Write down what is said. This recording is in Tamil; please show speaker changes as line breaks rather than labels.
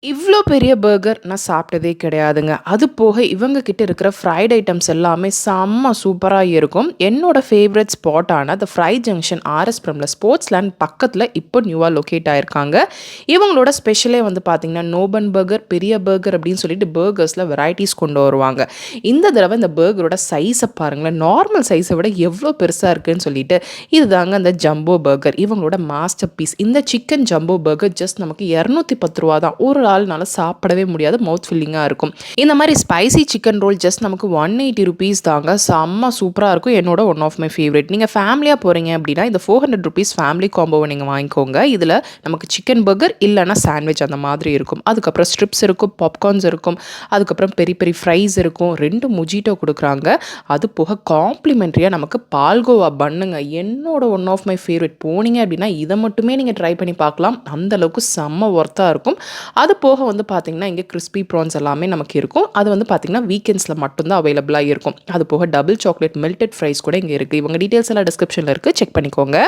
இவ்ளோ பெரிய பர்கர் நான் சாப்பிட்டதே கிடையாதுங்க. அது போக இவங்க கிட்ட இருக்கிற ஃப்ரைட் ஐட்டம்ஸ் எல்லாமே செம்ம சூப்பரா இருக்கும். என்னோட ஃபேவரைட் ஸ்பாட்டான த ஃப்ரை ஜங்ஷன் ஆர்எஸ்புரம்ல ஸ்போர்ட்ஸ் லேண்ட் பக்கத்துல இப்போ நியூவா லொகேட் ஆயிருக்காங்க. இவங்களோட ஸ்பெஷலே வந்து பார்த்தீங்கன்னா, நோபன் பர்கர், பெரிய பர்கர் அப்படின்னு சொல்லிட்டு பர்கர்ஸ்ல வெரைட்டீஸ் கொண்டு வருவாங்க. இந்த தடவ இந்த பர்கரோட சைஸ பாருங்களேன். நார்மல் சைஸ விட எவ்ளோ பெருசா இருக்குன்னு சொல்லிட்டு, இதுதாங்க அந்த ஜம்போ பர்கர். இவங்களோட மாஸ்டர் பீஸ். இந்த சிக்கன் ஜம்போ பர்கர் ஜஸ்ட் நமக்கு ரூ. 210 தான். ஒரு ஆள்னால சாப்பிடவே முடியாது. மவுத் ஃபில்லிங்கா இருக்கும். இந்த மாரி ஸ்பைசி சிக்கன் ரோல் ஜஸ்ட் நமக்கு ₹180 தாங்க. செம்ம சூப்பரா இருக்கும். என்னோட ஒன் ஆஃப் மை ஃபேவரைட். நீங்க ஃபேமிலியா போறீங்க அப்படின்னா, இந்த ₹400 ஃபேமிலி காம்போவ நீங்க வாங்கிக்கோங்க. இதுல நமக்கு சிக்கன் பர்கர் இல்லன்னா சாண்ட்விச் அந்த மாதிரி இருக்கும். அதுக்கப்புறம் ஸ்ட்ரிப்ஸ் இருக்கும், பாப்கார்ன்ஸ் இருக்கும். அதுக்கப்புறம் பெரி பெரி ஃப்ரைஸ் இருக்கும். 2 மொஜிட்டோ குடுக்குறாங்க. அது போக காம்ப்ளிமென்ட்ரியா நமக்கு பால்கோவா பன்னுங்க. என்னோட ஒன் ஆஃப் மை ஃபேவரைட். போனீங்க அப்படின்னா, இத மட்டுமே நீங்க ட்ரை பண்ணி பார்க்கலாம். அந்த அளவுக்கு செம்ம ஒர்த்தா இருக்கும். அது போக வந்து பார்த்தீங்கன்னா, இங்க கிரிஸ்பி ப்ரான்ஸ் எல்லாமே நமக்கு இருக்கும். அது வந்து பார்த்தீங்கன்னா, வீக்கெண்ட்ஸ்ல மட்டும் தான் அவைலபிளா இருக்கும். அது போக டபுள் சாக்லேட் மெல்டட் ஃப்ரைஸ் கூட இங்க இருக்கு. இவங்க டீட்டெயில்ஸ் எல்லாம் டிஸ்கிரிப்ஷன்ல இருக்கு. செக் பண்ணிக்கோங்க.